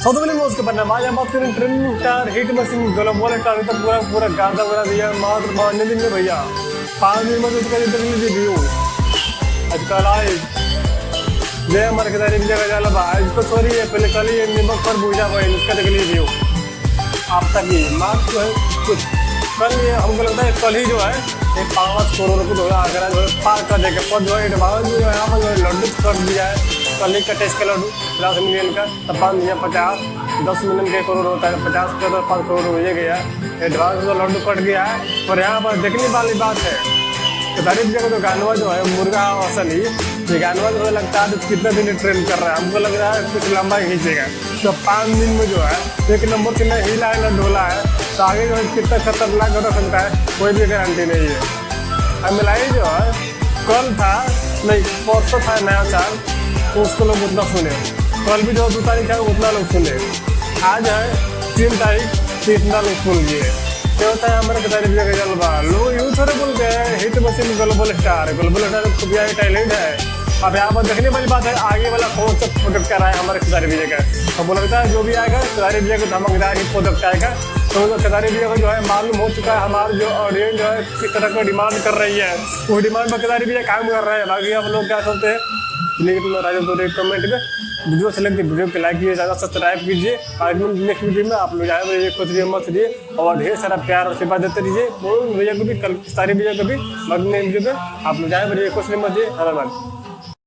सबसे पहले मैं उसके बारे में आज हम बात करें training car hit machine global car तो पूरा पूरा गादा बना दिया मात्र 5 दिन में भैया 5 दिन में तो उसका देख लीजिए व्यू आजकल आए जय हमारे के दारी जगह जाला भाई इसको सॉरी है पहले कल ही निमक पर भूजा भाई उसका देख लीजिए व्यू आप तक ही मात्र जो है कुछ कल ये हमको लगता है कल ही जो है 5 करोड़ रुपये जो है आगरा जो है पार कर देगा पर जो है एडवांस जो है यहाँ पर जो है लड्डू कर दिया है कल ही का टेस्ट का लड्डू 50 मिलियन का तब 5 दिया 50 10 मिलियन के करोड़ होता है 50 का तो 5 करोड़ हो गया एडवांस जो लड्डू कट गया है। और यहाँ पर देखने वाली बात है तारीफ जगह तो गानवा जो है मुर्गा असली ये गानवा जो है लगता है कितना दिन ट्रेन कर रहा है हमको लग रहा है कुछ लंबा ही खींचेगा तो 5 दिन में जो है 1 नंबर से न हिला है न डोला है तो आगे जो है कितना खतरनाक हो सकता है कोई भी गारंटी नहीं है। मिलाई जो है कल था नहीं परसों था नया साल तो उसको लोग उतना सुने कल भी जो 2 तारीख है उतना लोग सुने आज है 3 तारीख तो इतना लोग सुन लिए क्या होता है हमारे तारीफ जगह जलवा लोग यूँ थोड़े बोलते हैं हिट मशीन ग्लोबल स्टार खूब टैलेंट है। अब यहाँ पर देखने वाली बात है आगे वाला कौन सा प्रोडक्ट कर रहा है हमारे खिलाड़ी विजय का तो बोला लगता है जो भी आएगा खिलाड़ी विजय का धमकदार ही प्रोडक्ट आएगा तो खिलाड़ी विजय का जो है मालूम हो चुका है हमारे जो ऑडियंस जो है किस तरह का डिमांड कर रही है वो डिमांड पर खिलाड़ी विजय काम कर रहे हैं। बाकी आप लोग क्या सोचते हैं लेकिन राजा तो कमेंट में वीडियो अच्छे लगती है वीडियो को लाइक कीजिए ज़्यादा सब्सक्राइब कीजिए। आज नेक्स्ट वीडियो में आप लोग आए मुझे खुद मत दिए और ढेर सारा प्यार और आशीर्वाद देते रहिए भैया को भी कल सारी भैया को भी अगले वीडियो में आप लोग आए मुझे कुछ मत दिए। धन्यवाद।